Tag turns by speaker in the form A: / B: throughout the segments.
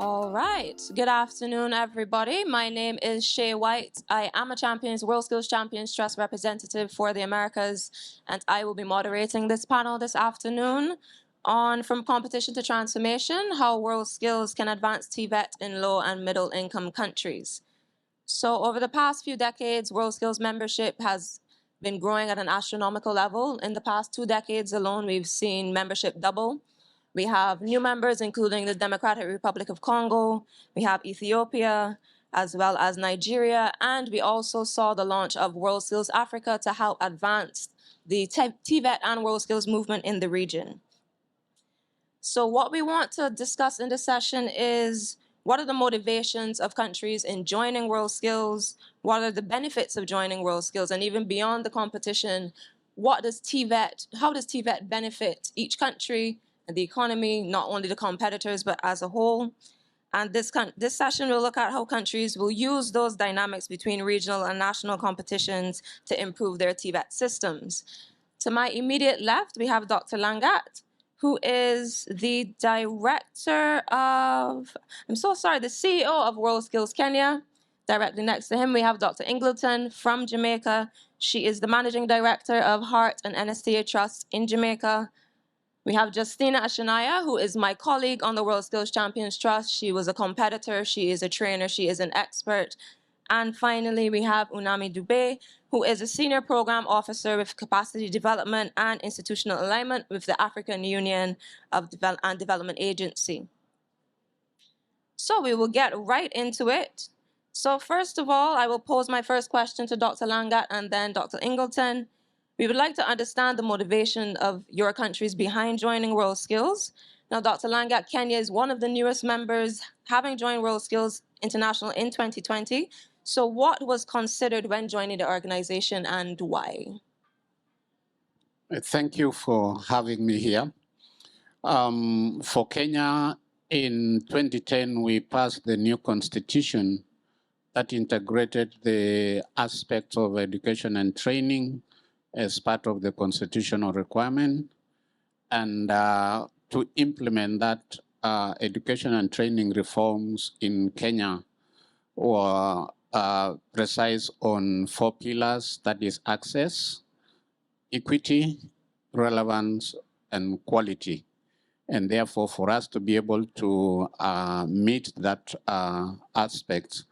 A: All right. Good afternoon, everybody. My name is Shae White. I am a WorldSkills Champions Trust representative for the Americas, and I will be moderating this panel this afternoon on From Competition to Transformation, how WorldSkills can advance TVET in low and middle income countries. So over the past few decades, WorldSkills membership has been growing at an astronomical level. In the past 2 decades alone, we've seen membership double. We have new members, including the Democratic Republic of Congo. We have Ethiopia, as well as Nigeria. And we also saw the launch of WorldSkills Africa to help advance the TVET and WorldSkills movement in the region. So what we want to discuss in this session is what are the motivations of countries in joining WorldSkills? What are the benefits of joining WorldSkills? And even beyond the competition, how does TVET benefit each country and the economy, not only the competitors, but as a whole? And this session will look at how countries will use those dynamics between regional and national competitions to improve their TVET systems. To my immediate left, we have Dr. Langat, who is the director of, the CEO of WorldSkills Kenya. Directly next to him, we have Dr. Ingleton from Jamaica. She is the managing director of Heart and NSTA Trust in Jamaica. We have Justina Ashanaya, who is my colleague on the WorldSkills Champions Trust. She was a competitor, she is a trainer, she is an expert. And finally, we have Unami Dube, who is a senior program officer with capacity development and institutional alignment with the African Union and Development Agency. So we will get right into it. So first of all, I will pose my first question to Dr. Langat and then Dr. Ingleton. We would like to understand the motivation of your countries behind joining WorldSkills. Now, Dr. Langat, Kenya is one of the newest members, having joined WorldSkills International in 2020. So what was considered when joining the organization and why?
B: Thank you for having me here. For Kenya, in 2010, we passed the new constitution that integrated the aspects of education and training as part of the constitutional requirement. And to implement that, education and training reforms in Kenya were precise on 4 pillars, that is access, equity, relevance, and quality. And therefore, for us to be able to meet that aspect,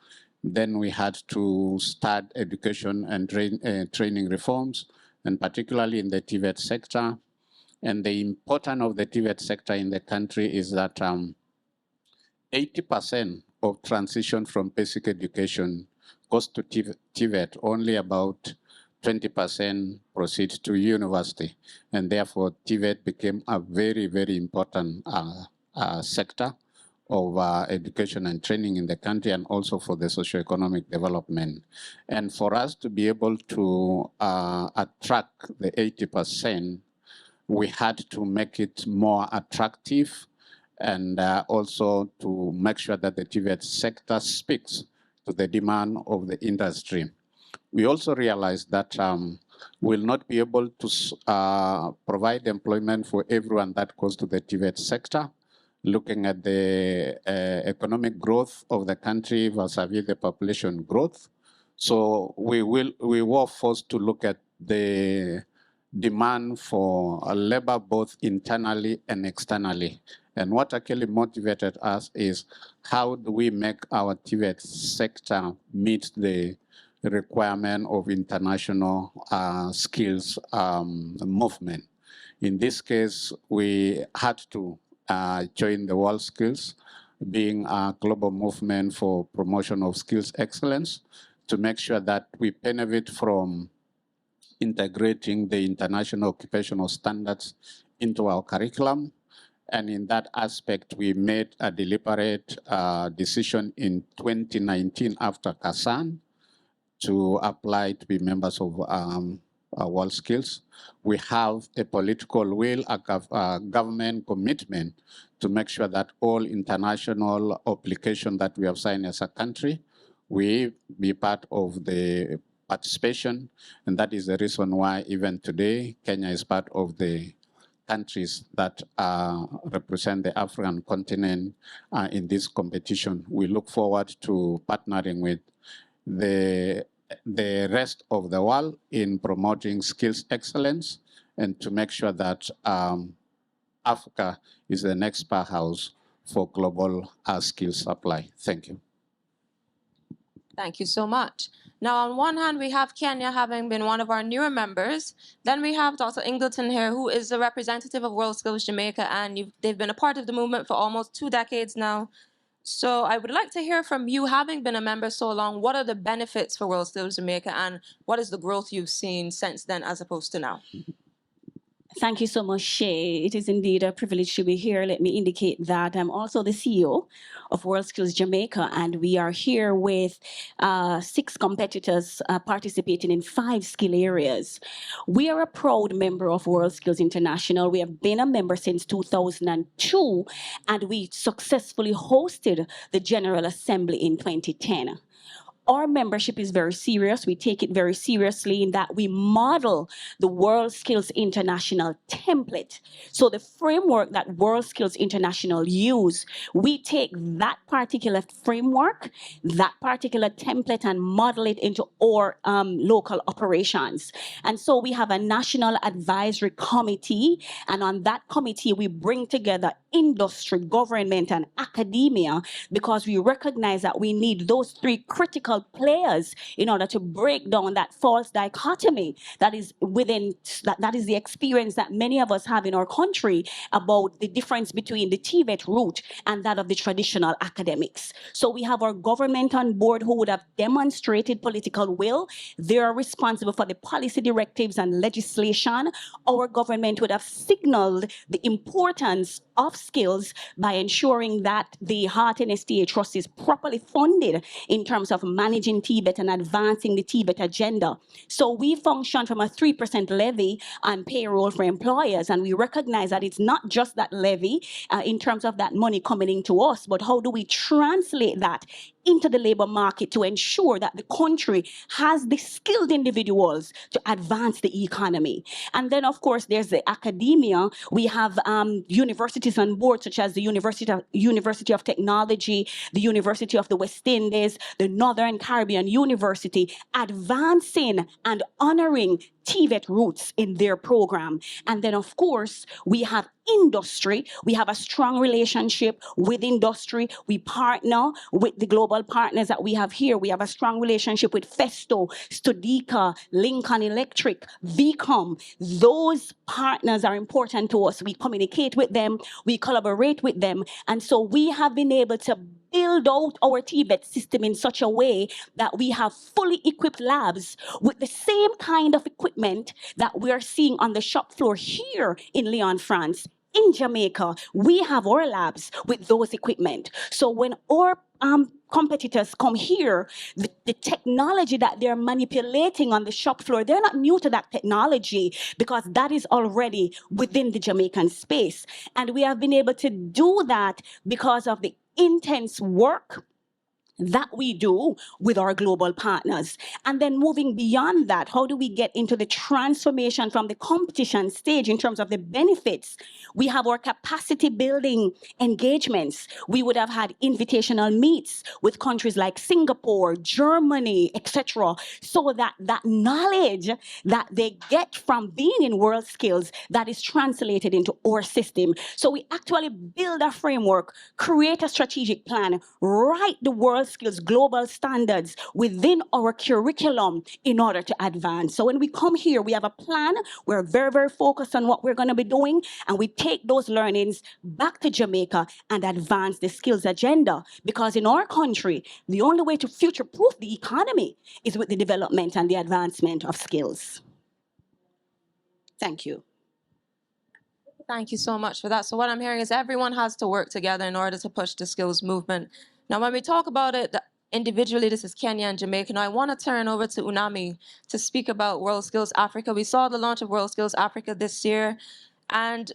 B: then we had to start education and training reforms, and particularly in the TVET sector. And the importance of the TVET sector in the country is that 80% of transition from basic education goes to TVET, only about 20% proceed to university. And therefore, TVET became a very, very important sector of education and training in the country, and also for the socioeconomic development. And for us to be able to attract the 80%, we had to make it more attractive, and also to make sure that the TVET sector speaks to the demand of the industry. We also realized that we'll not be able to provide employment for everyone that goes to the TVET sector, looking at the economic growth of the country versus the population growth. So we were forced to look at the demand for labor both internally and externally. And what actually motivated us is how do we make our TVET sector meet the requirement of international skills movement. In this case, we had to join the WorldSkills, being a global movement for promotion of skills excellence, to make sure that we benefit from integrating the international occupational standards into our curriculum. And in that aspect, we made a deliberate decision in 2019 after Kasan to apply to be members of WorldSkills. We have a political will, a government commitment to make sure that all international obligations that we have signed as a country, we be part of the participation. And that is the reason why even today, Kenya is part of the countries that represent the African continent in this competition. We look forward to partnering with the rest of the world in promoting skills excellence and to make sure that Africa is the next powerhouse for global skills supply. Thank you.
A: Thank you so much. Now, on one hand, we have Kenya having been one of our newer members. Then we have Dr. Ingleton here, who is the representative of WorldSkills Jamaica, and they've been a part of the movement for almost 2 decades now. So I would like to hear from you, having been a member so long, what are the benefits for WorldSkills Jamaica, and what is the growth you've seen since then as opposed to now?
C: Thank you so much, Shae. It is indeed a privilege to be here. Let me indicate that I'm also the CEO of WorldSkills Jamaica, and we are here with 6 competitors participating in 5 skill areas. We are a proud member of WorldSkills International. We have been a member since 2002, and we successfully hosted the General Assembly in 2010. Our membership is very serious. We take it very seriously in that we model the WorldSkills International template. So the framework that WorldSkills International use, we take that particular framework, that particular template, and model it into our local operations. And so we have a national advisory committee, and on that committee, we bring together industry, government, and academia, because we recognize that we need those 3 critical players in order to break down that false dichotomy that is within, that is the experience that many of us have in our country about the difference between the TVET route and that of the traditional academics. So we have our government on board who would have demonstrated political will. They are responsible for the policy directives and legislation. Our government would have signaled the importance of skills by ensuring that the Heart and STA Trust is properly funded in terms of managing TVET and advancing the TVET agenda. So we function from a 3% levy on payroll for employers, and we recognize that it's not just that levy in terms of that money coming into us, but how do we translate that into the labor market to ensure that the country has the skilled individuals to advance the economy. And then, of course, there's the academia. We have universities on board, such as the University of Technology, the University of the West Indies, the Northern Caribbean University, advancing and honoring TVET roots in their program. And then, of course, we have industry. We have a strong relationship with industry. We partner with the global partners that we have here. We have a strong relationship with Festo, Studica, Lincoln Electric, VCOM. Those partners are important to us. We communicate with them. We collaborate with them. And so we have been able to build out our TVET system in such a way that we have fully equipped labs with the same kind of equipment that we are seeing on the shop floor here in Lyon, France. In Jamaica, we have our labs with those equipment. So when our competitors come here, the technology that they're manipulating on the shop floor, they're not new to that technology because that is already within the Jamaican space. And we have been able to do that because of the intense work that we do with our global partners. And then moving beyond that, how do we get into the transformation from the competition stage in terms of the benefits? We have our capacity building engagements. We would have had invitational meets with countries like Singapore, Germany, etc., so that that knowledge that they get from being in WorldSkills, that is translated into our system. So we actually build a framework, create a strategic plan, write the WorldSkills global standards within our curriculum in order to advance. So when we come here, we have a plan. We're very, very focused on what we're going to be doing, and we take those learnings back to Jamaica and advance the skills agenda. Because in our country, the only way to future-proof the economy is with the development and the advancement of skills. Thank you.
A: Thank you so much for that. So what I'm hearing is everyone has to work together in order to push the skills movement. Now, when we talk about it individually, this is Kenya and Jamaica. Now, I want to turn over to Unami to speak about WorldSkills Africa. We saw the launch of WorldSkills Africa this year. And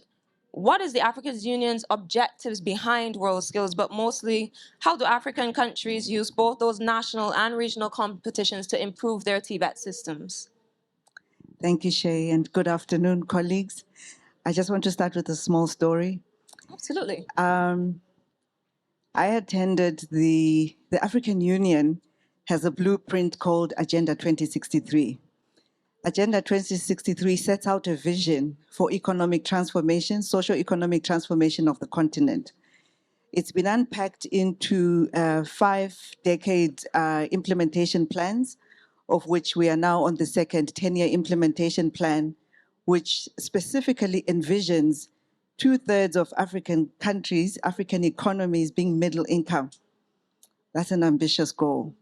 A: what is the African Union's objectives behind WorldSkills? But mostly, how do African countries use both those national and regional competitions to improve their TVET systems?
D: Thank you, Shae, and good afternoon, colleagues. I just want to start with a small story.
A: Absolutely.
D: I attended the African Union has a blueprint called Agenda 2063. Agenda 2063 sets out a vision for economic transformation, socio-economic transformation of the continent. It's been unpacked into 5-decade implementation plans, of which we are now on the second 10-year implementation plan, which specifically envisions 2/3 of African countries, African economies being middle income. That's an ambitious goal.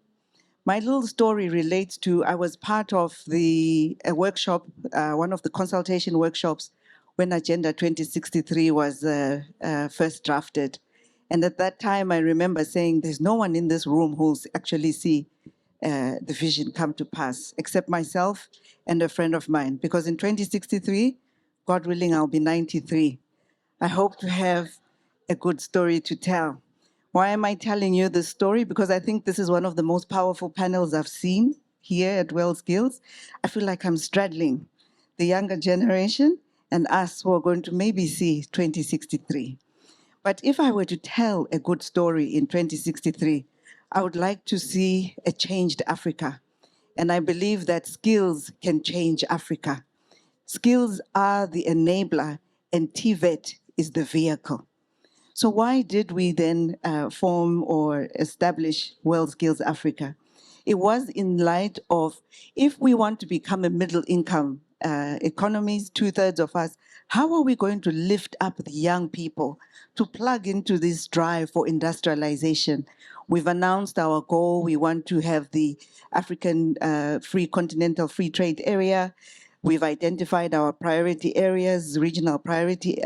D: My little story relates to, I was part of a workshop, one of the consultation workshops when Agenda 2063 was first drafted. And at that time, I remember saying, there's no one in this room who's actually see the vision come to pass, except myself and a friend of mine. Because in 2063, God willing, I'll be 93. I hope to have a good story to tell. Why am I telling you this story? Because I think this is one of the most powerful panels I've seen here at WorldSkills. I feel like I'm straddling the younger generation and us who are going to maybe see 2063. But if I were to tell a good story in 2063, I would like to see a changed Africa. And I believe that skills can change Africa. Skills are the enabler, and TVET is the vehicle. So why did we then form or establish WorldSkills Africa? It was in light of, if we want to become a middle income economies, 2/3 of us, how are we going to lift up the young people to plug into this drive for industrialization? We've announced our goal. We want to have the African free continental free trade area. We've identified our priority areas, regional priority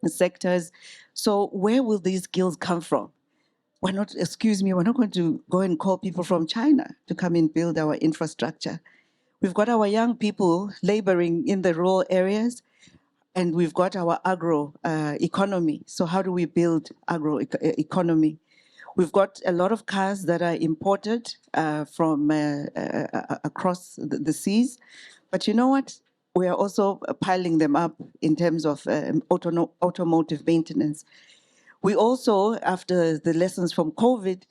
D: sectors. So where will these skills come from? We're not, excuse me, we're not going to go and call people from China to come and build our infrastructure. We've got our young people laboring in the rural areas, and we've got our agro economy. So how do we build agro economy? We've got a lot of cars that are imported from across the seas. But you know what? We are also piling them up in terms of automotive maintenance. We also, after the lessons from COVID,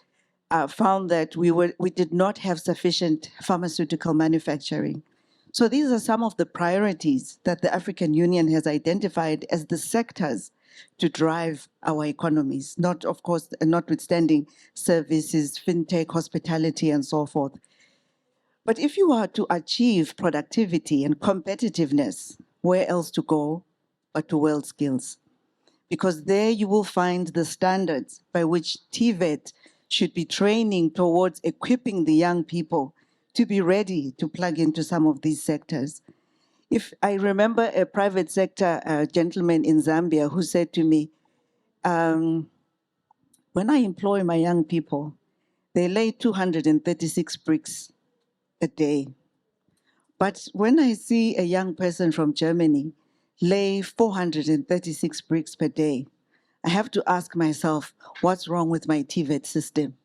D: found that we did not have sufficient pharmaceutical manufacturing. So these are some of the priorities that the African Union has identified as the sectors to drive our economies, not, of course, notwithstanding services, fintech, hospitality, and so forth. But if you are to achieve productivity and competitiveness, where else to go but to WorldSkills? Because there you will find the standards by which TVET should be training towards equipping the young people to be ready to plug into some of these sectors. If I remember a private sector gentleman in Zambia who said to me, when I employ my young people, they lay 236 bricks a day. But when I see a young person from Germany lay 436 bricks per day, I have to ask myself, what's wrong with my TVET system?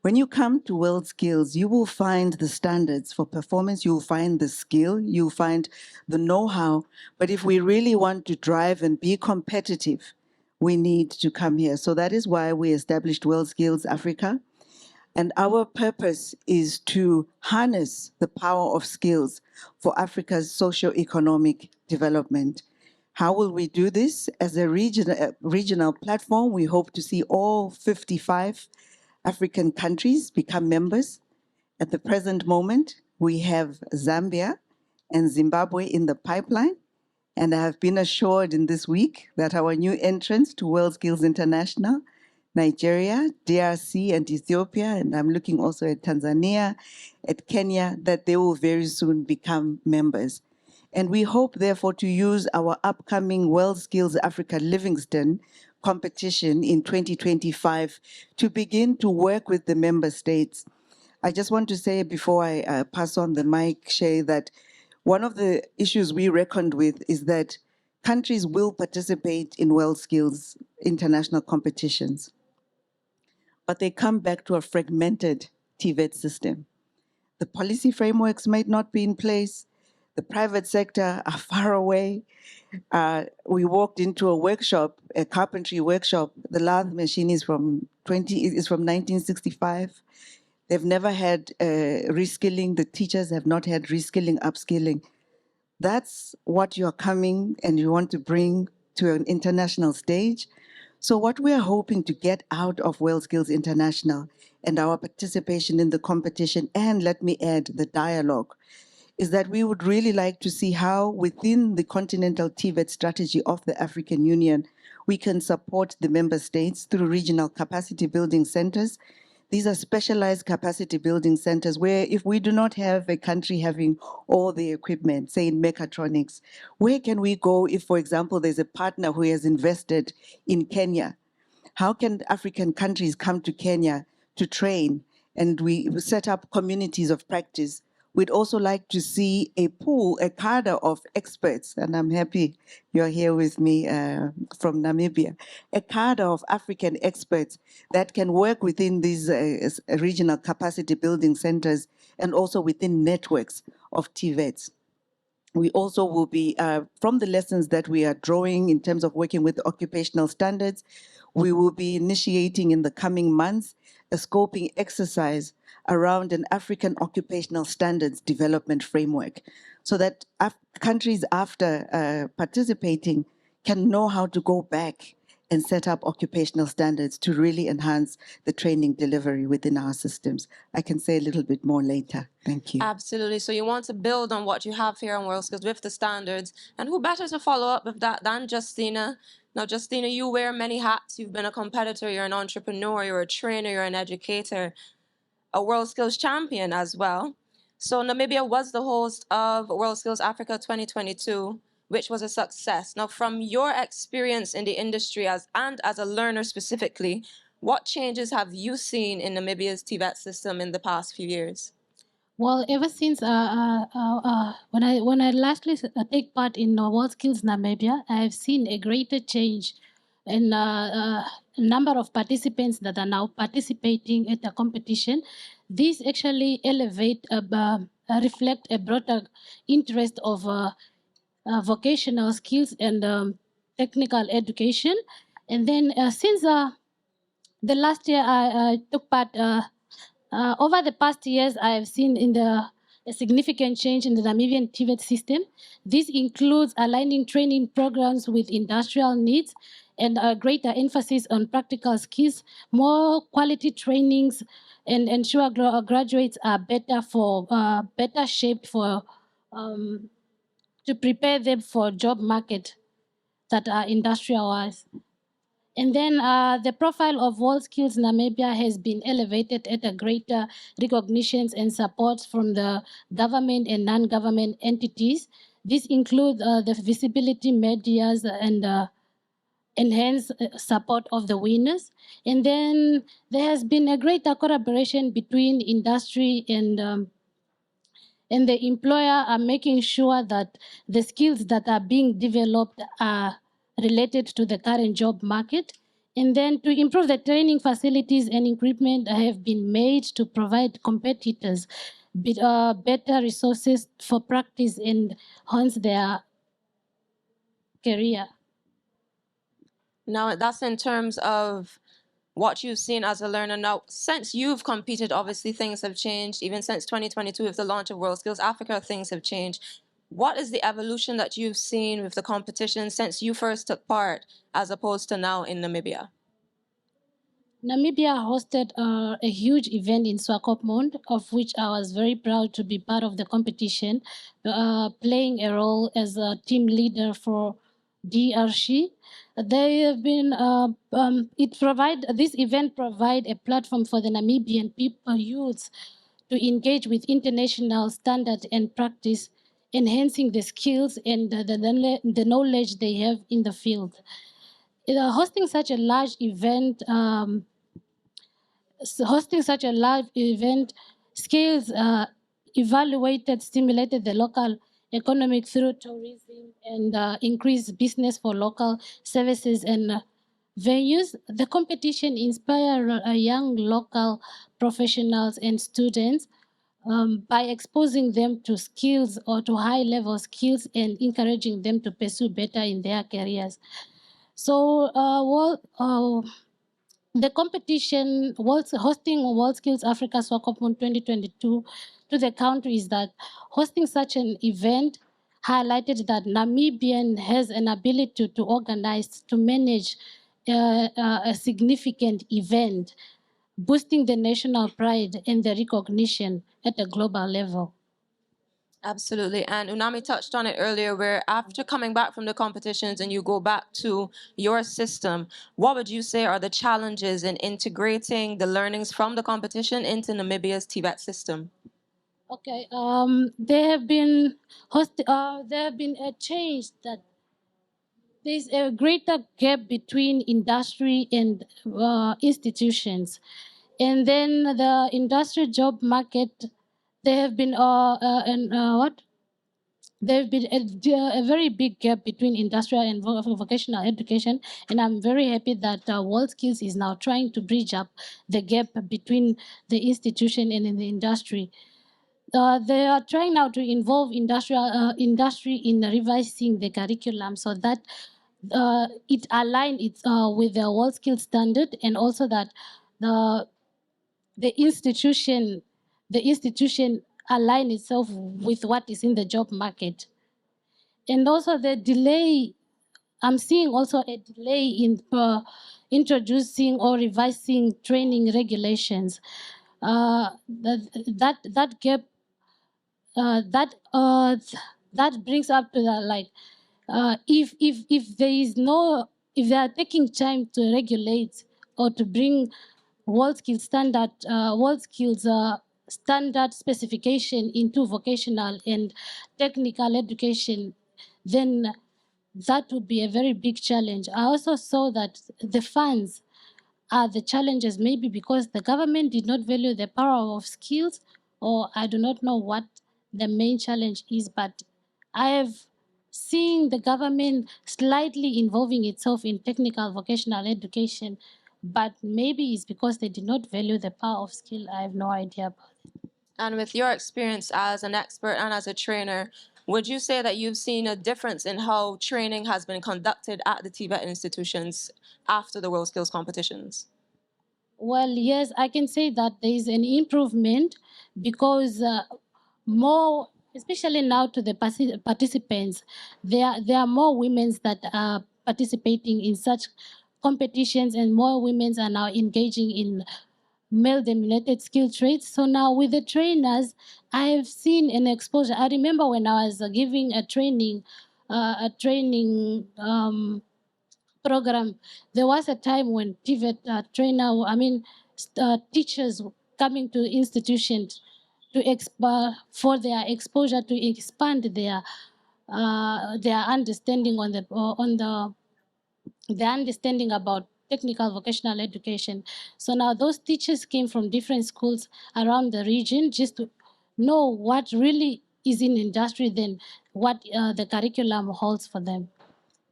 D: When you come to WorldSkills, you will find the standards for performance, you'll find the skill, you'll find the know-how. But if we really want to drive and be competitive, we need to come here. So that is why we established WorldSkills Africa. And our purpose is to harness the power of skills for Africa's socio-economic development. How will we do this? As a regional platform, we hope to see all 55 African countries become members. At the present moment, we have Zambia and Zimbabwe in the pipeline. And I have been assured in this week that our new entrants to WorldSkills International, Nigeria, DRC, and Ethiopia, and I'm looking also at Tanzania, at Kenya, that they will very soon become members. And we hope, therefore, to use our upcoming WorldSkills Africa Livingston competition in 2025 to begin to work with the member states. I just want to say before I pass on the mic, Shae, that one of the issues we reckoned with is that countries will participate in WorldSkills international competitions, but they come back to a fragmented TVET system. The policy frameworks might not be in place. The private sector are far away. We walked into a workshop, a carpentry workshop. The lathe machine is from 1965. They've never had reskilling. The teachers have not had reskilling, upskilling. That's what you're coming and you want to bring to an international stage. So what we are hoping to get out of WorldSkills International and our participation in the competition, and let me add, the dialogue, is that we would really like to see how within the continental TVET strategy of the African Union, we can support the member states through regional capacity building centers. These are specialized capacity building centers where if we do not have a country having all the equipment, say in mechatronics, where can we go if, for example, there's a partner who has invested in Kenya? How can African countries come to Kenya to train? And we set up communities of practice. We'd also like to see a pool, a cadre of experts, and I'm happy you're here with me from Namibia, a cadre of African experts that can work within these regional capacity building centers and also within networks of TVETs. We also will be, from the lessons that we are drawing in terms of working with occupational standards, we will be initiating in the coming months a scoping exercise around an African occupational standards development framework so that countries after participating can know how to go back and set up occupational standards to really enhance the training delivery within our systems. I can say a little bit more later. Thank you.
A: Absolutely. So you want to build on what you have here on WorldSkills with the standards. And who better to follow up with that than Justina? Now, Justina, you wear many hats. You've been a competitor, you're an entrepreneur, you're a trainer, you're an educator, a WorldSkills champion as well. So Namibia was the host of WorldSkills Africa 2022, which was a success. Now, from your experience in the industry and as a learner specifically, what changes have you seen in Namibia's TVET system in the past few years?
E: Well, ever since when I lastly take part in WorldSkills Namibia, I have seen a greater change in number of participants that are now participating at the competition. This actually reflect a broader interest of vocational skills and technical education. And then since the last year I took part. Over the past years, I have seen a significant change in the Namibian TVET system. This includes aligning training programs with industrial needs and a greater emphasis on practical skills, more quality trainings, and ensure graduates are better shaped for to prepare them for job market that are industrialized. And then the profile of WorldSkills Namibia has been elevated at a greater recognitions and support from the government and non-government entities. This includes the visibility medias and enhanced support of the winners. And then there has been a greater collaboration between industry and the employer are making sure that the skills that are being developed are related to the current job market. And then to improve the training facilities and equipment have been made to provide competitors better resources for practice and hence their career.
A: Now, that's in terms of what you've seen as a learner. Now, since you've competed, obviously things have changed. Even since 2022, with the launch of WorldSkills Africa, things have changed. What is the evolution that you've seen with the competition since you first took part, as opposed to now in Namibia?
E: Namibia hosted a huge event in Swakopmund, of which I was very proud to be part of the competition, playing a role as a team leader for DRC. They have been, this event provide a platform for the Namibian youths to engage with international standards and practice, enhancing the skills and the knowledge they have in the field. Hosting such a large event scales stimulated the local economic through tourism and increased business for local services and venues. The competition inspired young local professionals and students by exposing them to skills or to high-level skills and encouraging them to pursue better in their careers. So, the competition hosting WorldSkills Africa Swakopmund 2022 to the country is that hosting such an event highlighted that Namibian has an ability to organize, to manage a significant event, boosting the national pride and the recognition at a global level.
A: Absolutely. And Unami touched on it earlier, where after coming back from the competitions and you go back to your system, what would you say are the challenges in integrating the learnings from the competition into Namibia's TVET system?
E: Okay, there have been a change that there's a greater gap between industry and institutions. And then the industry job market, there have been there have been a very big gap between industrial and vocational education, and I'm very happy that WorldSkills is now trying to bridge up the gap between the institution and in the industry. They are trying now to involve industry in revising the curriculum so that it aligns with the WorldSkills standard, and also that the institution align itself with what is in the job market. And also the delay, I'm seeing also a delay in introducing or revising training regulations. That gap, that brings up to that, like, if there is no, if they are taking time to regulate or to bring WorldSkills standard specification into vocational and technical education, then that would be a very big challenge. I also saw that the funds are the challenges, maybe because the government did not value the power of skills, or I do not know what the main challenge is, but I have seen the government slightly involving itself in technical vocational education, but maybe it's because they did not value the power of skill. I have no idea about it.
A: And with your experience as an expert and as a trainer, would you say that you've seen a difference in how training has been conducted at the TVET institutions after the WorldSkills competitions?
E: Well, yes, I can say that there is an improvement because more, especially now to the participants, there are more women that are participating in such competitions, and more women are now engaging in male-dominated skill trades. So now with the trainers, I have seen an exposure. I remember when I was giving a training program, there was a time when TVET teachers coming to institutions to for their exposure to expand their understanding the understanding about technical vocational education. So now those teachers came from different schools around the region just to know what really is in industry, then what the curriculum holds for them.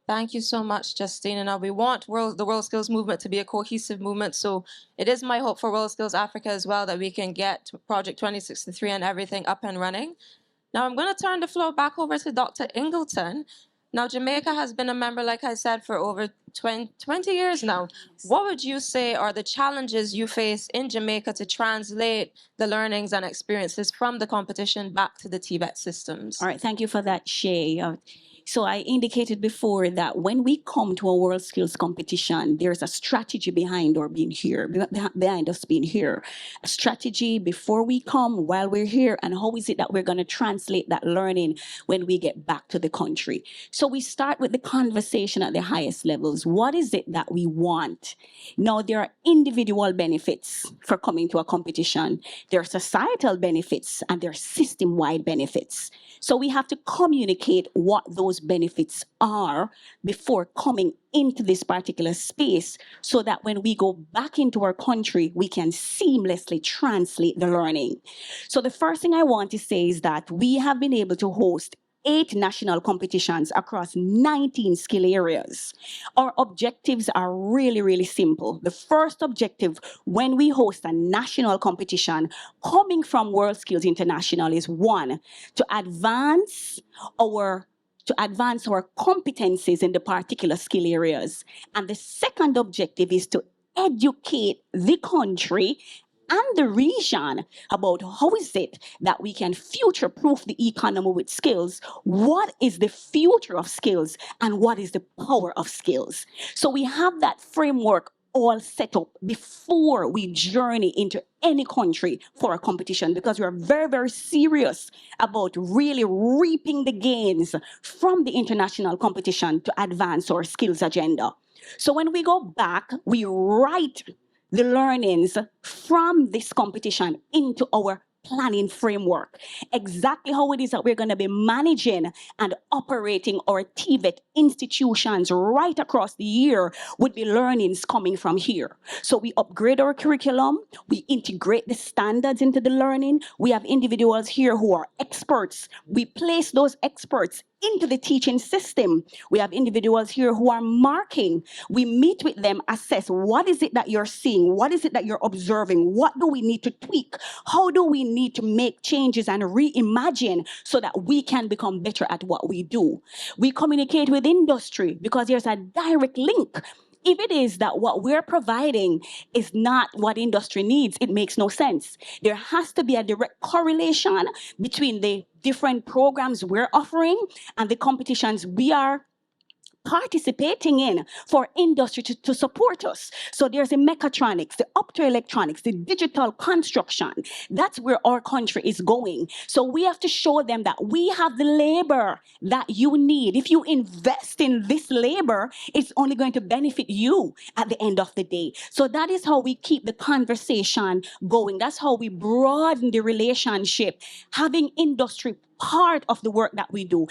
A: Thank you so much, Justine. And now we want the WorldSkills movement to be a cohesive movement. So it is my hope for WorldSkills Africa as well that we can get Project 2063 and everything up and running. Now I'm going to turn the floor back over to Dr. Ingleton. Now, Jamaica has been a member, like I said, for over 20 years now. What would you say are the challenges you face in Jamaica to translate the learnings and experiences from the competition back to the TVET systems?
C: All right, thank you for that, Shae. So I indicated before that when we come to a WorldSkills competition, there's a strategy behind our being here, behind us being here. A strategy before we come, while we're here, and how is it that we're going to translate that learning when we get back to the country. So we start with the conversation at the highest levels. What is it that we want? Now, there are individual benefits for coming to a competition. There are societal benefits and there are system-wide benefits. So we have to communicate what those benefits are before coming into this particular space so that when we go back into our country, we can seamlessly translate the learning. So the first thing I want to say is that we have been able to host 8 national competitions across 19 skill areas. Our objectives are really, really simple. The first objective when we host a national competition coming from WorldSkills International is one, to advance our competencies in the particular skill areas. And the second objective is to educate the country and the region about how is it that we can future-proof the economy with skills, what is the future of skills, and what is the power of skills. So we have that framework all set up before we journey into any country for a competition, because we are very, very serious about really reaping the gains from the international competition to advance our skills agenda. So when we go back, we write the learnings from this competition into our planning framework. Exactly how it is that we're going to be managing and operating our TVET institutions right across the year would be learnings coming from here. So we upgrade our curriculum, we integrate the standards into the learning. We have individuals here who are experts. We place those experts into the teaching system. We have individuals here who are marking. We meet with them, assess what is it that you're seeing, what is it that you're observing, what do we need to tweak, how do we need to make changes and reimagine so that we can become better at what we do. We communicate with industry because there's a direct link. If it is that what we're providing is not what industry needs, it makes no sense. There has to be a direct correlation between the different programs we're offering and the competitions we are participating in for industry to support us. So there's the mechatronics, the optoelectronics, the digital construction. That's where our country is going. So we have to show them that we have the labor that you need. If you invest in this labor, it's only going to benefit you at the end of the day. So that is how we keep the conversation going. That's how we broaden the relationship, having industry part of the work that we do.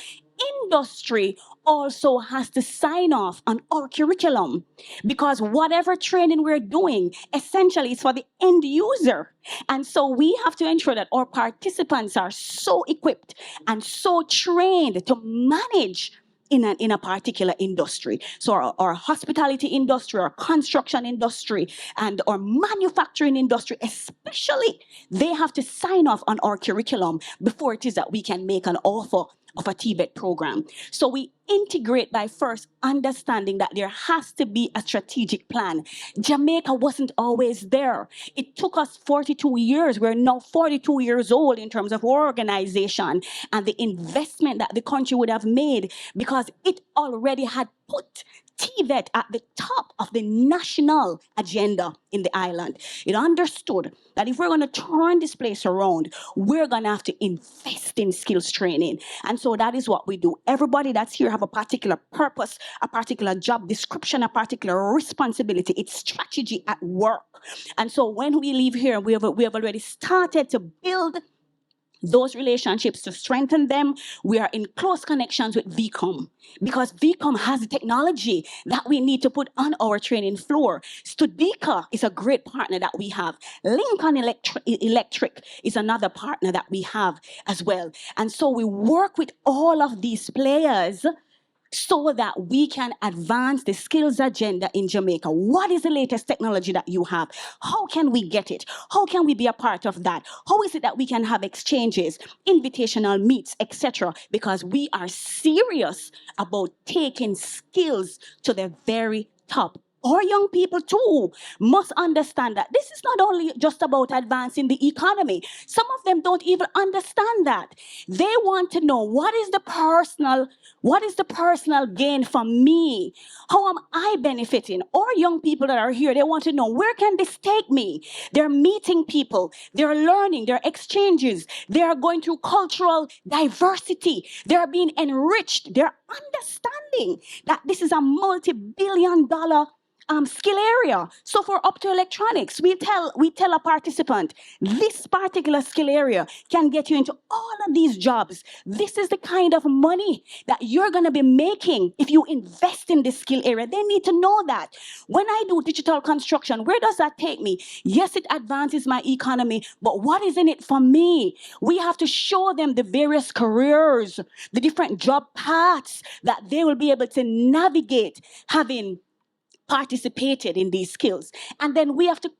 C: Industry also has to sign off on our curriculum, because whatever training we're doing essentially is for the end user. And so we have to ensure that our participants are so equipped and so trained to manage in a particular industry. So our hospitality industry, our construction industry, and our manufacturing industry especially, they have to sign off on our curriculum before it is that we can make an offer of a TVET program. So we integrate by first understanding that there has to be a strategic plan. Jamaica wasn't always there. It took us 42 years. We're now 42 years old in terms of our organization and the investment that the country would have made, because it already had put TVET at the top of the national agenda in the island. It understood that if we're going to turn this place around, we're going to have to invest in skills training. And so that is what we do. Everybody that's here have a particular purpose, a particular job description, a particular responsibility. It's strategy at work. And so when we leave here, we have already started to build those relationships, to strengthen them. We are in close connections with VCOM because VCOM has the technology that we need to put on our training floor. Studica is a great partner that we have. Lincoln Electric is another partner that we have as well. And so we work with all of these players so that we can advance the skills agenda in Jamaica. What is the latest technology that you have? How can we get it? How can we be a part of that? How is it that we can have exchanges, invitational meets, etc.? Because we are serious about taking skills to the very top. Our young people too must understand that this is not only just about advancing the economy. Some of them don't even understand that. They want to know what is the personal gain for me? How am I benefiting? Our young people that are here, they want to know, where can this take me? They're meeting people, they're learning, they're exchanges, they are going through cultural diversity, they're being enriched, they're understanding that this is a multi-billion-dollar skill area. So for optoelectronics, we tell a participant, this particular skill area can get you into all of these jobs. This is the kind of money that you're going to be making if you invest in this skill area. They need to know that. When I do digital construction, where does that take me? Yes, it advances my economy, but what is in it for me? We have to show them the various careers, the different job paths that they will be able to navigate having participated in these skills. And then we have to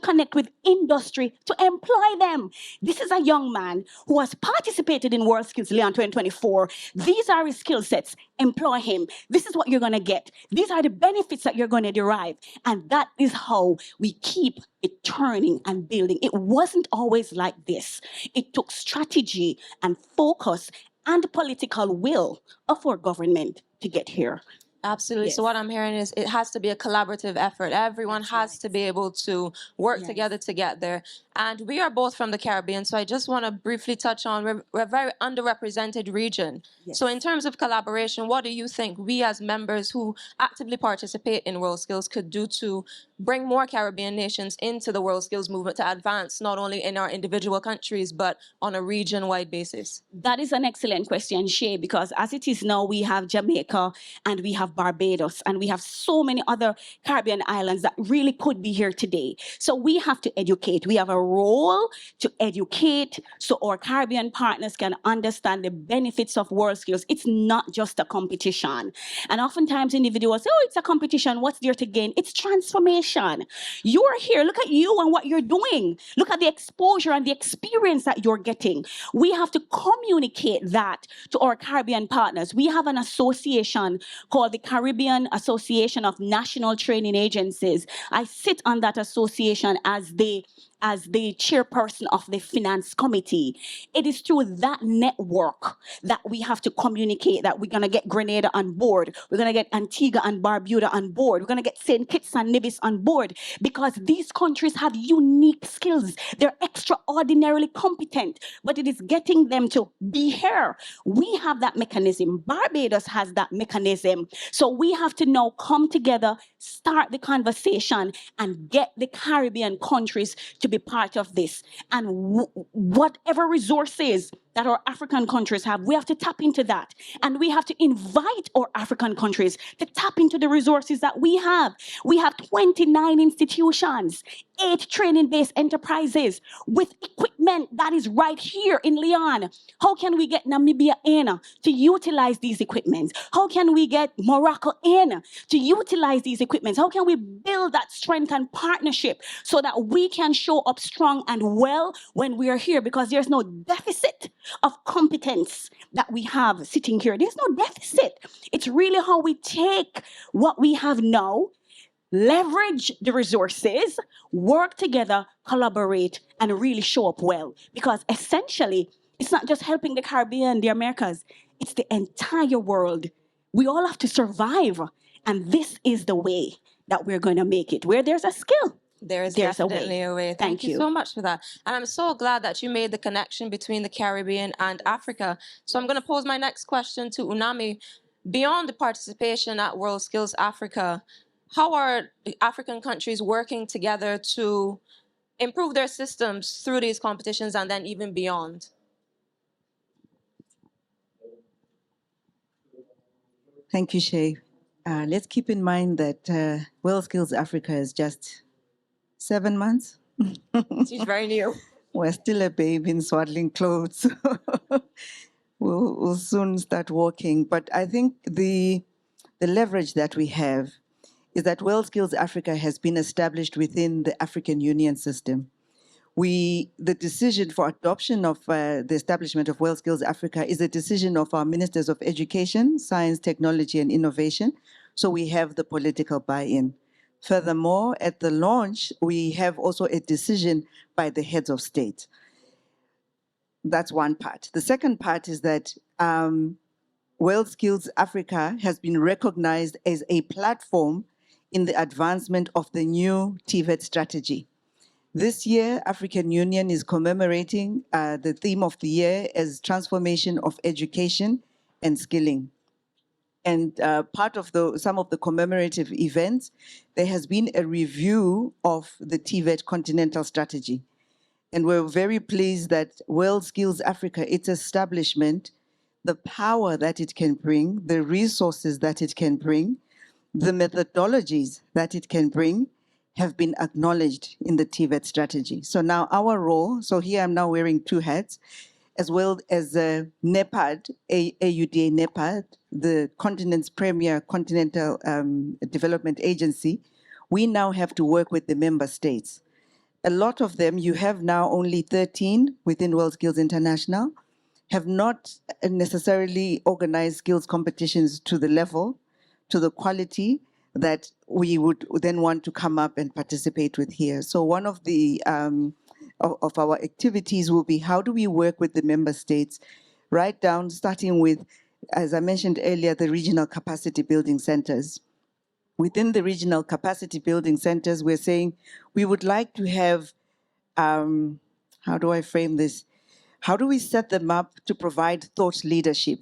C: connect with industry to employ them. This is a young man who has participated in WorldSkills Leon 2024. These are his skill sets. Employ him. This is what you're going to get. These are the benefits that you're going to derive. And that is how we keep it turning and building. It wasn't always like this. It took strategy and focus and political will of our government to get here.
A: Absolutely.
C: Yes.
A: So what I'm hearing is it has to be a collaborative effort. Everyone has to be able to work together to get there. And we are both from the Caribbean, so I just want to briefly touch on we're a very underrepresented region.
C: Yes.
A: So in terms of collaboration, what do you think we as members who actively participate in WorldSkills could do to bring more Caribbean nations into the WorldSkills movement to advance not only in our individual countries, but on a region-wide basis?
C: That is an excellent question, Shae, because as it is now, we have Jamaica and we have Barbados and we have so many other Caribbean islands that really could be here today. So we have to educate. We have a role to educate so our Caribbean partners can understand the benefits of WorldSkills. It's not just a competition. And oftentimes individuals say, oh, it's a competition. What's there to gain? It's transformation. You are here. Look at you and what you're doing. Look at the exposure and the experience that you're getting. We have to communicate that to our Caribbean partners. We have an association called the Caribbean Association of National Training Agencies. I sit on that association as the chairperson of the finance committee. It is through that network that we have to communicate that we're going to get Grenada on board. We're going to get Antigua and Barbuda on board. We're going to get St. Kitts and Nevis on board because these countries have unique skills. They're extraordinarily competent, but it is getting them to be here. We have that mechanism. Barbados has that mechanism. So we have to now come together, start the conversation, and get the Caribbean countries to be part of this. And whatever resources that our African countries have, we have to tap into that. And we have to invite our African countries to tap into the resources that we have. We have 29 institutions, 8 training-based enterprises with equipment that is right here in Leon. How can we get Namibia in to utilize these equipments? How can we get Morocco in to utilize these equipments? How can we build that strength and partnership so that we can show up strong and well when we are here? Because there's no deficit of competence that we have sitting here. There's no deficit. It's really how we take what we have now, leverage the resources, work together, collaborate, and really show up well. Because essentially, it's not just helping the Caribbean, the Americas, it's the entire world. We all have to survive. And this is the way that we're going to make it. Where there's a skill,
A: There's
C: there's
A: definitely a way. Thank you
C: you.
A: so much for that. And I'm so glad that you made the connection between the Caribbean and Africa. So I'm going to pose my next question to Unami. Beyond the participation at WorldSkills Africa, how are the African countries working together to improve their systems through these competitions and then even beyond?
D: Thank you, Shae. Let's keep in mind that WorldSkills Africa is just 7 months.
A: She's very new.
D: We're still a babe in swaddling clothes. We'll soon start walking. But I think the leverage that we have is that WorldSkills Africa has been established within the African Union system. The decision for adoption of the establishment of WorldSkills Africa is a decision of our Ministers of Education, Science, Technology, and Innovation. So we have the political buy-in. Furthermore, at the launch, we have also a decision by the heads of state. That's one part. The second part is that WorldSkills Africa has been recognized as a platform in the advancement of the new TVET strategy. This year, African Union is commemorating the theme of the year as transformation of education and skilling. And part of some of the commemorative events, there has been a review of the TVET continental strategy. And we're very pleased that WorldSkills Africa, its establishment, the power that it can bring, the resources that it can bring, the methodologies that it can bring have been acknowledged in the TVET strategy. So now our role, so here I'm now wearing two hats, as well as NEPAD, AUDA-NEPAD, the continent's premier continental development agency, we now have to work with the member states. A lot of them, you have now only 13 within WorldSkills International, have not necessarily organized skills competitions to the level, to the quality that we would then want to come up and participate with here. So one of the of our activities will be how do we work with the member states, right down, starting with, as I mentioned earlier, the regional capacity building centers. Within the regional capacity building centers, we're saying we would like to have, how do I frame this? How do we set them up to provide thought leadership?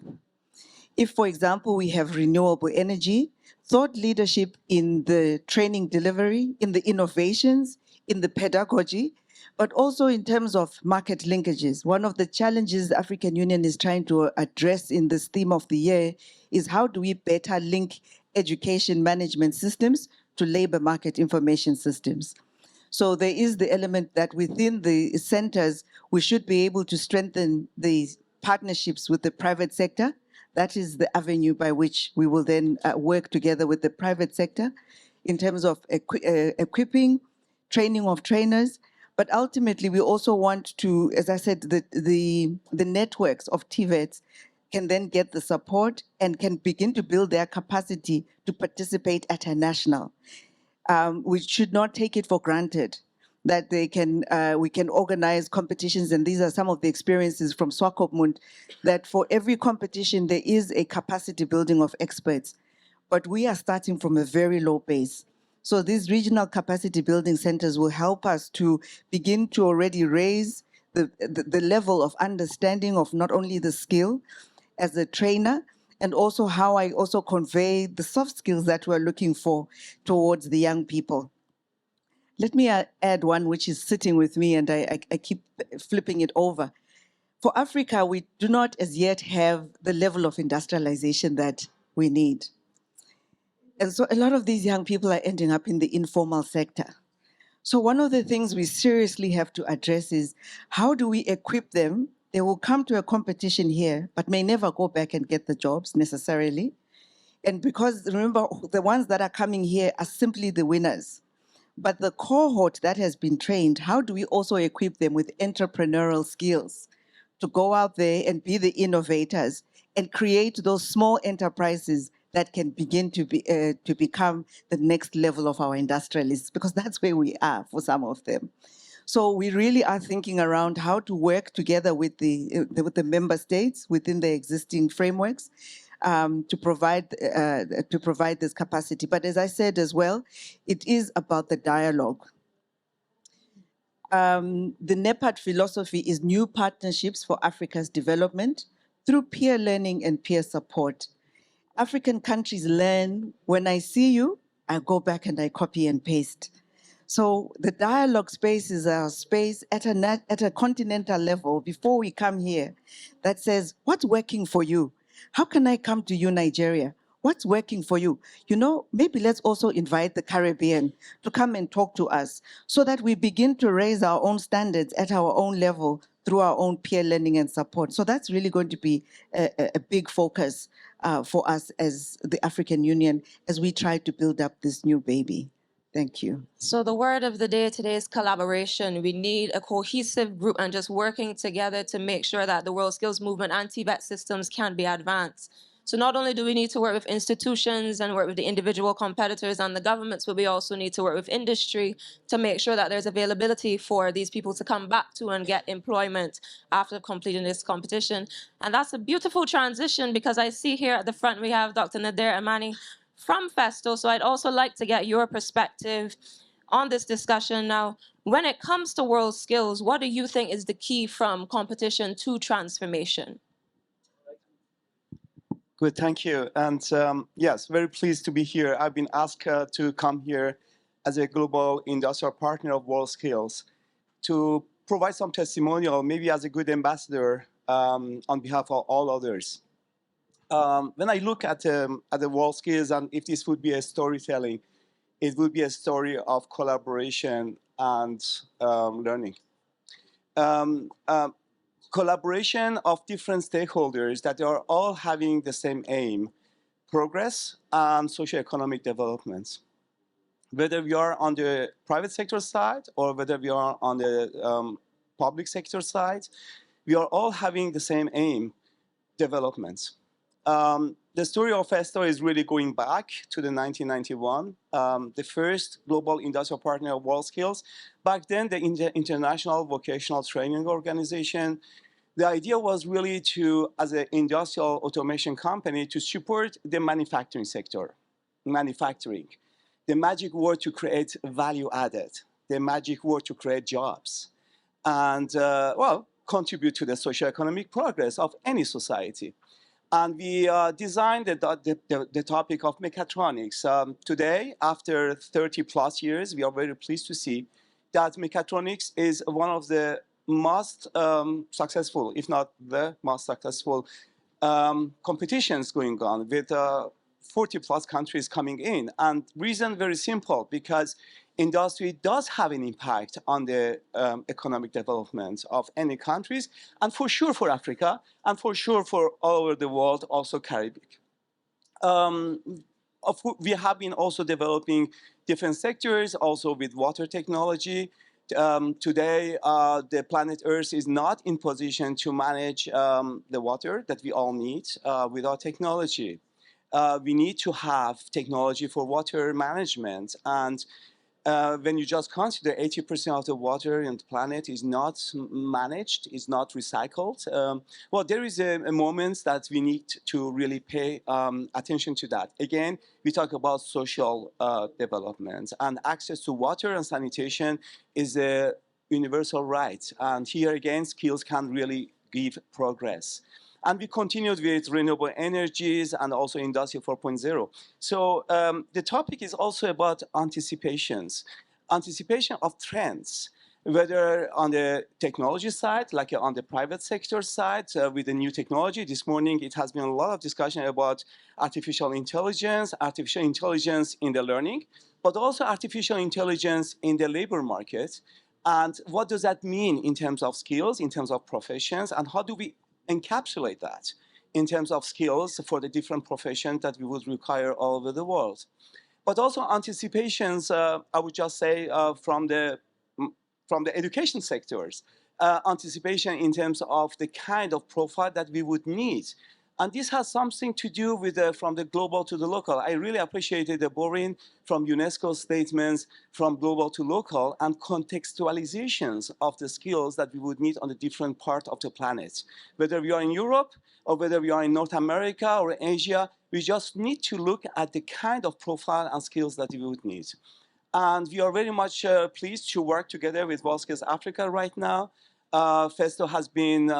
D: If, for example, we have renewable energy, thought leadership in the training delivery, in the innovations, in the pedagogy, but also in terms of market linkages. One of the challenges the African Union is trying to address in this theme of the year is how do we better link education management systems to labor market information systems. So there is the element that within the centers, we should be able to strengthen the partnerships with the private sector. That is the avenue by which we will then work together with the private sector in terms of equipping, training of trainers. But ultimately, we also want to, as I said, the networks of TVETs can then get the support and can begin to build their capacity to participate at a national. We should not take it for granted that they can, we can organize competitions, and these are some of the experiences from Swakopmund, that for every competition there is a capacity building of experts, but we are starting from a very low base. So these regional capacity building centers will help us to begin to already raise the level of understanding of not only the skill as a trainer, and also how I also convey the soft skills that we're looking for towards the young people. Let me add one which is sitting with me, and I keep flipping it over. For Africa, we do not as yet have the level of industrialization that we need. And so a lot of these young people are ending up in the informal sector. So one of the things we seriously have to address is how do we equip them? They will come to a competition here, but may never go back and get the jobs necessarily. And because remember, the ones that are coming here are simply the winners. But the cohort that has been trained, how do we also equip them with entrepreneurial skills to go out there and be the innovators and create those small enterprises that can begin to become the next level of our industrialists, because that's where we are for some of them. So we really are thinking around how to work together with the member states within the existing frameworks to provide this capacity. But as I said as well, it is about the dialogue. The NEPAD philosophy is new partnerships for Africa's development through peer learning and peer support. African countries learn, when I see you, I go back and I copy and paste. So the dialogue space is our space at a continental level before we come here that says, what's working for you? How can I come to you, Nigeria? What's working for you? You know, maybe let's also invite the Caribbean to come and talk to us so that we begin to raise our own standards at our own level through our own peer learning and support. So that's really going to be a big focus for us as the African Union as we try to build up this new baby. Thank you.
A: So the word of the day today is collaboration. We need a cohesive group and just working together to make sure that the WorldSkills movement and TVET systems can be advanced. So not only do we need to work with institutions and work with the individual competitors and the governments, but we also need to work with industry to make sure that there's availability for these people to come back to and get employment after completing this competition. And that's a beautiful transition, because I see here at the front we have Dr. Nader Amani from Festo. So I'd also like to get your perspective on this discussion. Now, when it comes to WorldSkills, what do you think is the key from competition to transformation?
F: Good, thank you. And yes, very pleased to be here. I've been asked to come here as a global industrial partner of WorldSkills to provide some testimonial, maybe as a good ambassador on behalf of all others. When I look at the WorldSkills, and if this would be a storytelling, it would be a story of collaboration and learning. Collaboration of different stakeholders that are all having the same aim, progress and socioeconomic development. Whether we are on the private sector side or whether we are on the public sector side, we are all having the same aim, development. The story of Festo is really going back to the 1991, the first global industrial partner of WorldSkills. Back then, the International Vocational Training Organization, the idea was really to, as an industrial automation company, to support the manufacturing sector, manufacturing. The magic word to create value added, the magic word to create jobs, and, well, contribute to the socioeconomic progress of any society. And we designed the topic of mechatronics. Today, after 30 plus years, we are very pleased to see that mechatronics is one of the most successful, if not the most successful competitions going on with 40 plus countries coming in. And reason very simple, because industry does have an impact on the economic development of any countries, and for sure for Africa, and for sure for all over the world, also Caribbean. We have been also developing different sectors, also with water technology. Today, the planet Earth is not in position to manage the water that we all need without technology. We need to have technology for water management, and when you just consider 80% of the water on the planet is not managed, is not recycled, well, there is a moment that we need to really pay attention to that. Again, we talk about social development, and access to water and sanitation is a universal right. And here again, skills can really give progress. And we continued with renewable energies and also Industry 4.0. So the topic is also about anticipations, anticipation of trends, whether on the technology side, like on the private sector side, with the new technology. This morning, it has been a lot of discussion about artificial intelligence in the learning, but also artificial intelligence in the labor market. And what does that mean in terms of skills, in terms of professions, and how do we encapsulate that in terms of skills for the different professions that we would require all over the world. But also anticipations, I would just say, from the education sectors, anticipation in terms of the kind of profile that we would need. And this has something to do with from the global to the local. I really appreciated the borrowing from UNESCO statements from global to local and contextualizations of the skills that we would need on the different part of the planet. Whether we are in Europe or whether we are in North America or Asia, we just need to look at the kind of profile and skills that we would need. And we are very much pleased to work together with WorldSkills Africa right now. Festo has been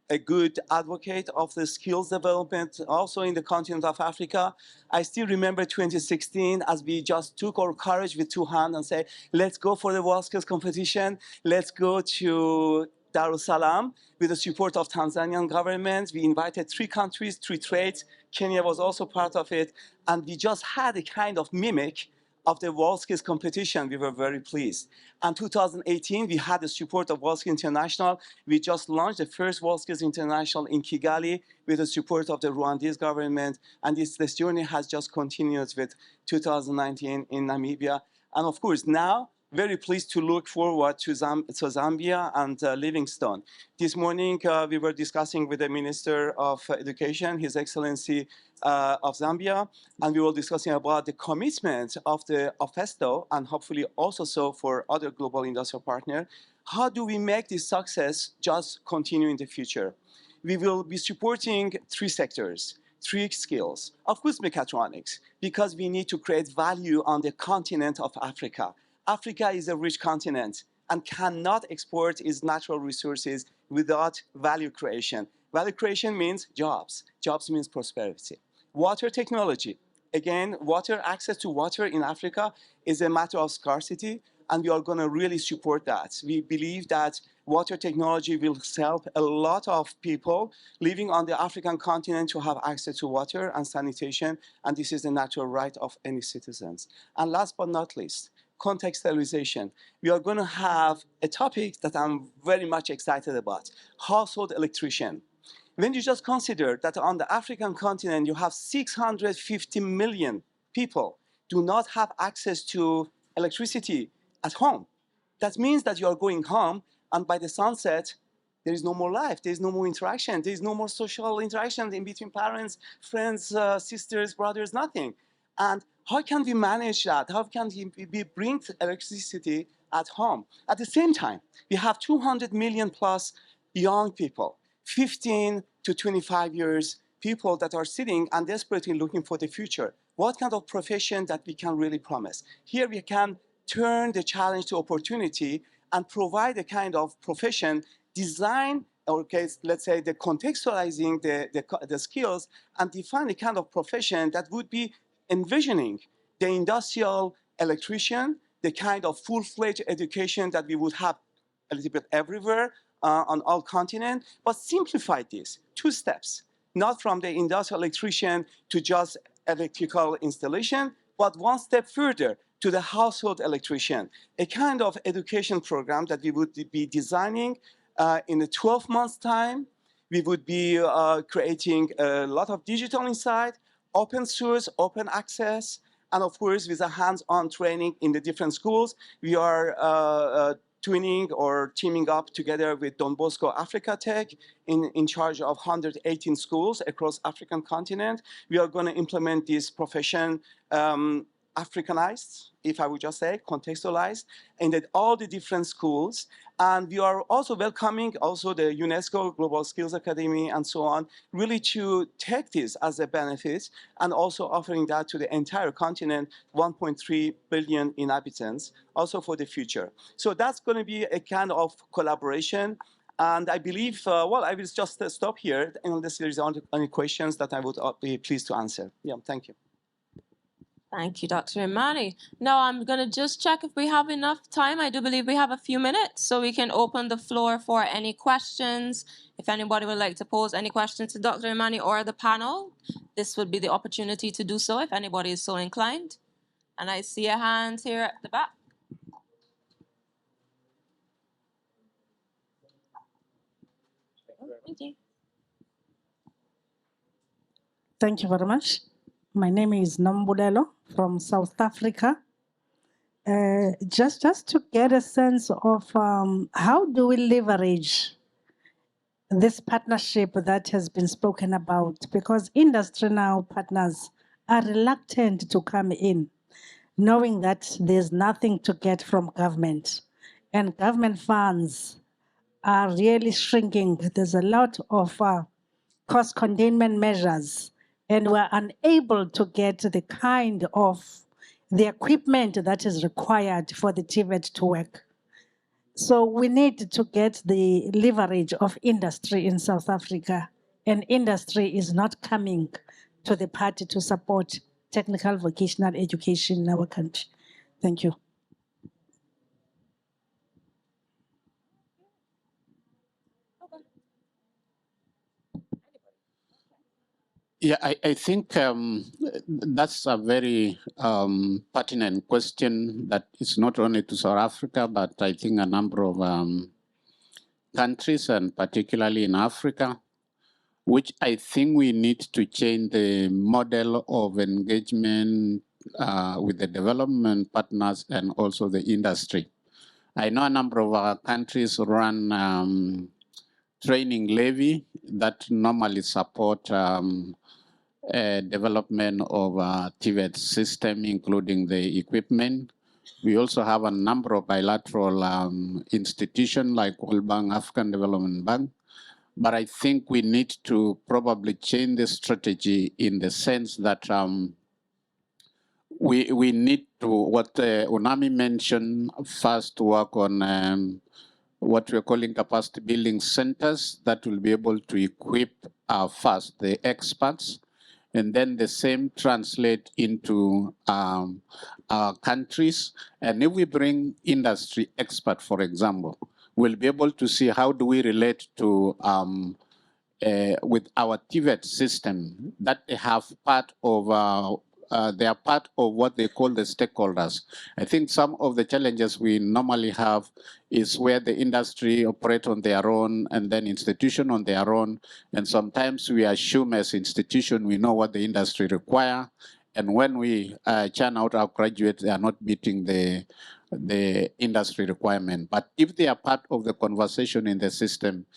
F: a good advocate of the skills development also in the continent of Africa. I still remember 2016 as we just took our courage with two hands and said, let's go for the WorldSkills competition. Let's go to Dar es Salaam with the support of Tanzanian government. We invited 3 countries, 3 trades. Kenya was also part of it. And we just had a kind of mimic of the WorldSkills competition. We were very pleased. And 2018, we had the support of WorldSkills International. We just launched the first WorldSkills International in Kigali with the support of the Rwandese government. And this journey has just continued with 2019 in Namibia. And of course, now, very pleased to look forward to Zambia and Livingstone. This morning, we were discussing with the Minister of Education, His Excellency of Zambia, and we were discussing about the commitment of Festo, and hopefully also so for other global industrial partners. How do we make this success just continue in the future? We will be supporting 3 sectors, 3 skills. Of course, mechatronics, because we need to create value on the continent of Africa. Africa is a rich continent and cannot export its natural resources without value creation. Value creation means jobs. jobs means prosperity. Water technology. Again, access to water in Africa is a matter of scarcity, and we are going to really support that. We believe that water technology will help a lot of people living on the African continent to have access to water and sanitation, and this is a natural right of any citizens. And last but not least, contextualization. We are going to have a topic that I'm very much excited about, household electrician. When you just consider that on the African continent, you have 650 million people do not have access to electricity at home. That means that you are going home, and by the sunset, there is no more life, there is no more interaction, there is no more social interaction in between parents, friends, sisters, brothers, nothing. And how can we manage that? How can we bring electricity at home? At the same time, we have 200 million plus young people, 15 to 25 years, people that are sitting and desperately looking for the future. What kind of profession that we can really promise? Here we can turn the challenge to opportunity and provide a kind of profession, design, or let's say the contextualizing the skills, and define a kind of profession that would be envisioning the industrial electrician, the kind of full-fledged education that we would have a little bit everywhere on all continents, but simplify this, 2 steps, not from the industrial electrician to just electrical installation, but 1 step further to the household electrician, a kind of education program that we would be designing in a 12 months time. We would be creating a lot of digital insight, open source, open access, and of course with a hands-on training in the different schools. We are twinning or teaming up together with Don Bosco Africa Tech in charge of 118 schools across African continent. We are going to implement this profession Africanized, if I would just say, contextualized, in all the different schools. And we are also welcoming also the UNESCO Global Skills Academy and so on, really to take this as a benefit and also offering that to the entire continent, 1.3 billion inhabitants, also for the future. So that's going to be a kind of collaboration. And I believe, well, I will just stop here unless there is any questions that I would be pleased to answer. Yeah, thank you.
A: Thank you, Dr. Imani. Now I'm going to just check if we have enough time. I do believe we have a few minutes, so we can open the floor for any questions. If anybody would like to pose any questions to Dr. Imani or the panel, this would be the opportunity to do so if anybody is so inclined. And I see a hand here at the back. Thank you.
G: Thank you very much. My name is Nambulelo from South Africa. Just to get a sense of how do we leverage this partnership that has been spoken about, because industry now partners are reluctant to come in, knowing that there's nothing to get from government, and government funds are really shrinking. There's a lot of cost containment measures, and we're unable to get the kind of the equipment that is required for the TVET to work. So we need to get the leverage of industry in South Africa, and industry is not coming to the party to support technical vocational education in our country. Thank you.
B: Yeah, I think that's a very pertinent question that is not only to South Africa, but I think a number of countries, and particularly in Africa, which I think we need to change the model of engagement with the development partners and also the industry. I know a number of our countries run training levy that normally support development of TVET system, including the equipment. We also have a number of bilateral institutions like World Bank, African Development Bank. But I think we need to probably change the strategy in the sense that we need to, what Unami mentioned, first work on what we're calling capacity building centers that will be able to equip first the experts, and then the same translate into our countries. And if we bring industry expert, for example, we'll be able to see how do we relate to with our TVET system that they have part of they are part of what they call the stakeholders. I think some of the challenges we normally have is where the industry operate on their own and then institution on their own. And sometimes we assume as institution, we know what the industry require. And when we churn out our graduates, they are not meeting the industry requirement. But if they are part of the conversation in the system,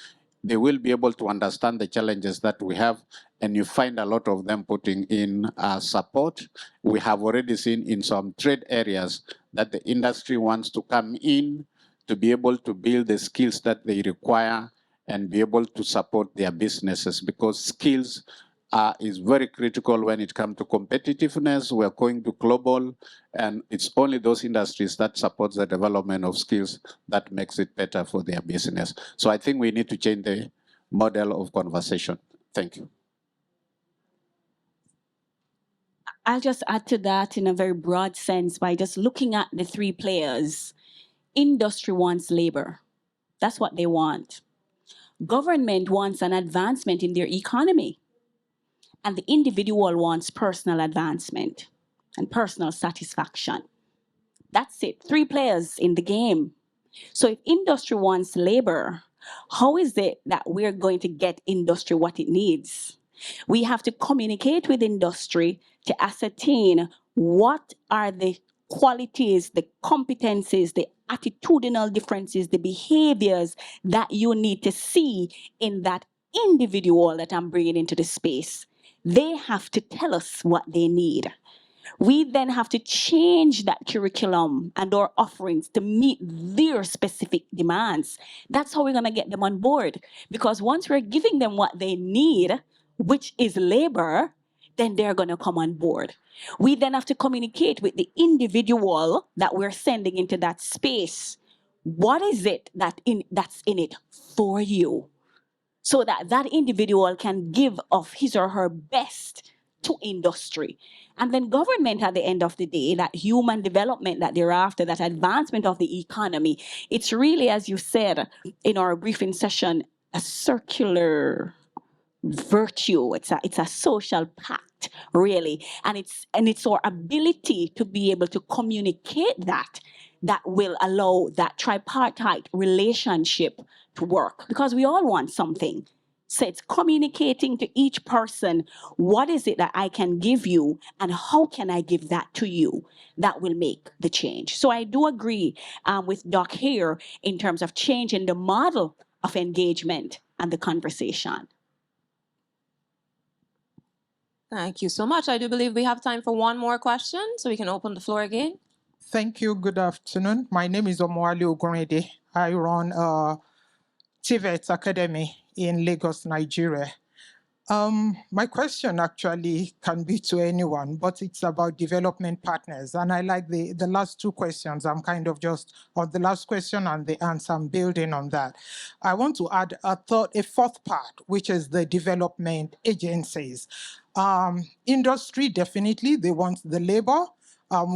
B: they will be able to understand the challenges that we have, and you find a lot of them putting in support. We have already seen in some trade areas that the industry wants to come in to be able to build the skills that they require and be able to support their businesses, because skills is very critical when it comes to competitiveness. We're going to global, and it's only those industries that support the development of skills that makes it better for their business. So I think we need to change the model of conversation. Thank you.
C: I'll just add to that in a very broad sense by just looking at the three players. Industry wants labor. That's what they want. Government wants an advancement in their economy. And the individual wants personal advancement and personal satisfaction. That's it. Three players in the game. So if industry wants labor, how is it that we're going to get industry what it needs? We have to communicate with industry to ascertain what are the qualities, the competencies, the attitudinal differences, the behaviors that you need to see in that individual that I'm bringing into the space. They have to tell us what they need. We then have to change that curriculum and our offerings to meet their specific demands. That's how we're going to get them on board. Because once we're giving them what they need, which is labor, then they're going to come on board. We then have to communicate with the individual that we're sending into that space. What is it that's in it for you? So that that individual can give of his or her best to industry. And then government at the end of the day, that human development that they're after, that advancement of the economy, it's really, as you said in our briefing session, a circular virtue. It's a social pact, really. And it's our ability to be able to communicate that will allow that tripartite relationship to work, because we all want something. So it's communicating to each person, what is it that I can give you and how can I give that to you that will make the change. So I do agree with Doc here in terms of changing the model of engagement and the conversation.
A: Thank you so much. I do believe we have time for one more question, so we can open the floor again.
H: Thank you. Good afternoon. My name is Omoali Ogunrede. I run TVET Academy in Lagos, Nigeria. My question actually can be to anyone, but it's about development partners. And I like the last two questions. I'm kind of just on the last question and the answer, I'm building on that. I want to add a fourth part, which is the development agencies. Industry, definitely, they want the labor.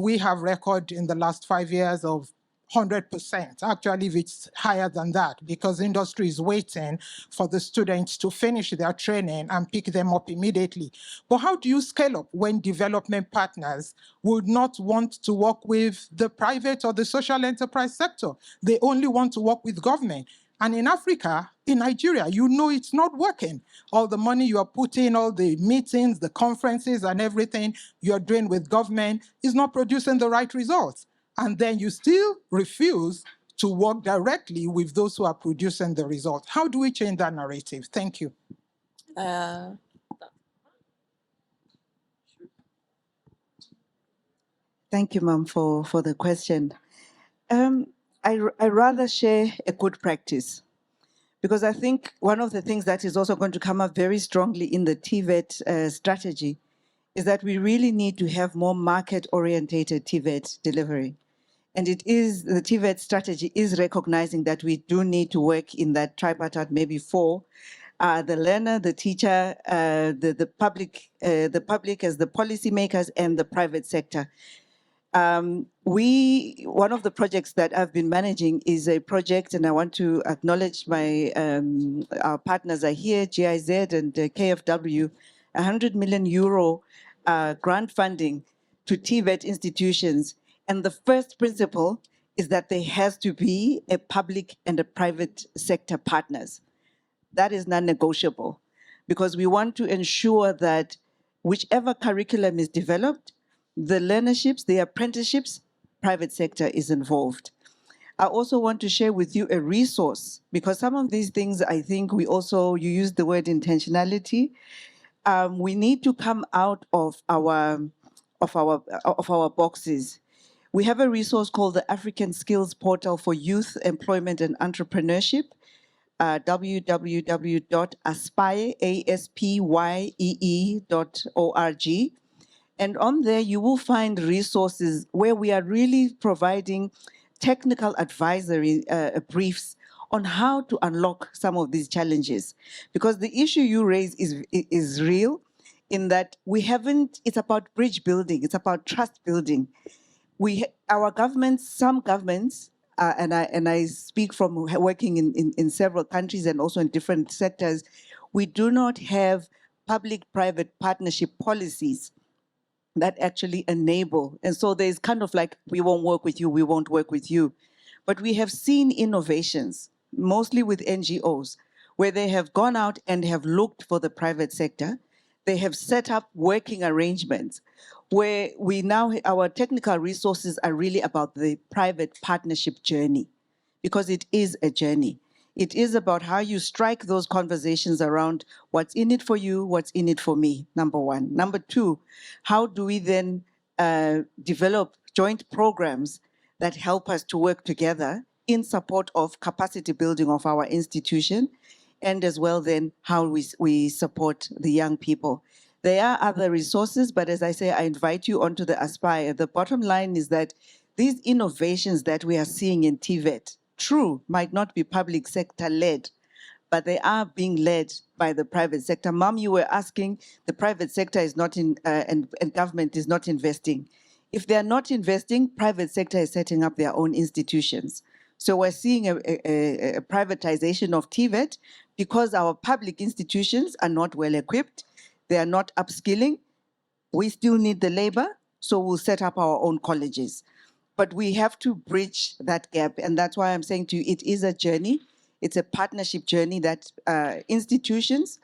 H: We have record in the last 5 years of 100%. Actually, it's higher than that because industry is waiting for the students to finish their training and pick them up immediately. But how do you scale up when development partners would not want to work with the private or the social enterprise sector? They only want to work with government. And in Africa, in Nigeria, you know it's not working. All the money you are putting, all the meetings, the conferences and everything you are doing with government is not producing the right results. And then you still refuse to work directly with those who are producing the results. How do we change that narrative? Thank you.
D: Thank you, ma'am, for the question. I rather share a good practice, because I think one of the things that is also going to come up very strongly in the TVET strategy is that we really need to have more market-orientated TVET delivery. And it is, the TVET strategy is recognizing that we do need to work in that tripartite, maybe four, the learner, the teacher, the public as the policymakers, and the private sector. One of the projects that I've been managing is a project, and I want to acknowledge our partners are here, GIZ and KFW, 100 million euro grant funding to TVET institutions. And the first principle is that there has to be a public and a private sector partners. That is non-negotiable, because we want to ensure that whichever curriculum is developed, the learnerships, the apprenticeships, private sector is involved. I also want to share with you a resource, because some of these things, I think you used the word intentionality. We need to come out of our boxes. We have a resource called the African Skills Portal for Youth Employment and Entrepreneurship, www.aspyee.org. And on there, you will find resources where we are really providing technical advisory briefs on how to unlock some of these challenges. Because the issue you raise is real, in that it's about bridge building, it's about trust building. Our governments, some governments, and I speak from working in several countries and also in different sectors, we do not have public-private partnership policies that actually enable. And so there's kind of like, we won't work with you, we won't work with you. But we have seen innovations, mostly with NGOs, where they have gone out and have looked for the private sector. They have set up working arrangements where our technical resources are really about the private partnership journey, because it is a journey. It is about how you strike those conversations around what's in it for you, what's in it for me, number one. Number two, how do we then develop joint programs that help us to work together in support of capacity building of our institution, and as well then how we support the young people. There are other resources, but as I say, I invite you onto the Aspire. The bottom line is that these innovations that we are seeing in TVET, might not be public sector led, but they are being led by the private sector. Mom, you were asking, the private sector is not and government is not investing. If they're not investing, private sector is setting up their own institutions. So we're seeing a privatization of TVET because our public institutions are not well equipped. They are not upskilling. We still need the labor, so we'll set up our own colleges. But we have to bridge that gap. And that's why I'm saying to you, it is a journey. It's a partnership journey that institutions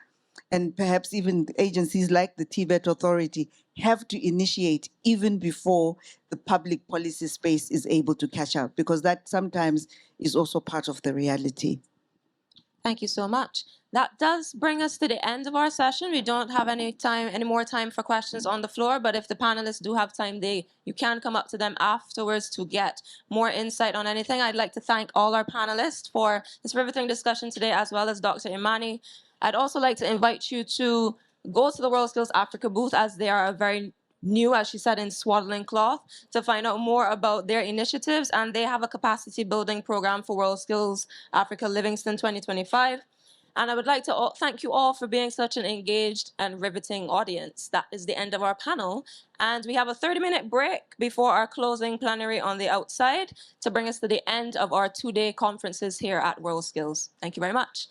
D: and perhaps even agencies like the TVET Authority have to initiate even before the public policy space is able to catch up, because that sometimes is also part of the reality.
A: Thank you so much. That does bring us to the end of our session. We don't have any more time for questions on the floor, but if the panelists do have time, you can come up to them afterwards to get more insight on anything. I'd like to thank all our panelists for this riveting discussion today, as well as Dr. Imani. I'd also like to invite you to go to the WorldSkills Africa booth, as they are very new, as she said, in swaddling cloth, to find out more about their initiatives. And they have a capacity building program for WorldSkills Africa Livingston 2025. And I would like to thank you all for being such an engaged and riveting audience. That is the end of our panel. And we have a 30-minute break before our closing plenary on the outside to bring us to the end of our two-day conferences here at WorldSkills. Thank you very much.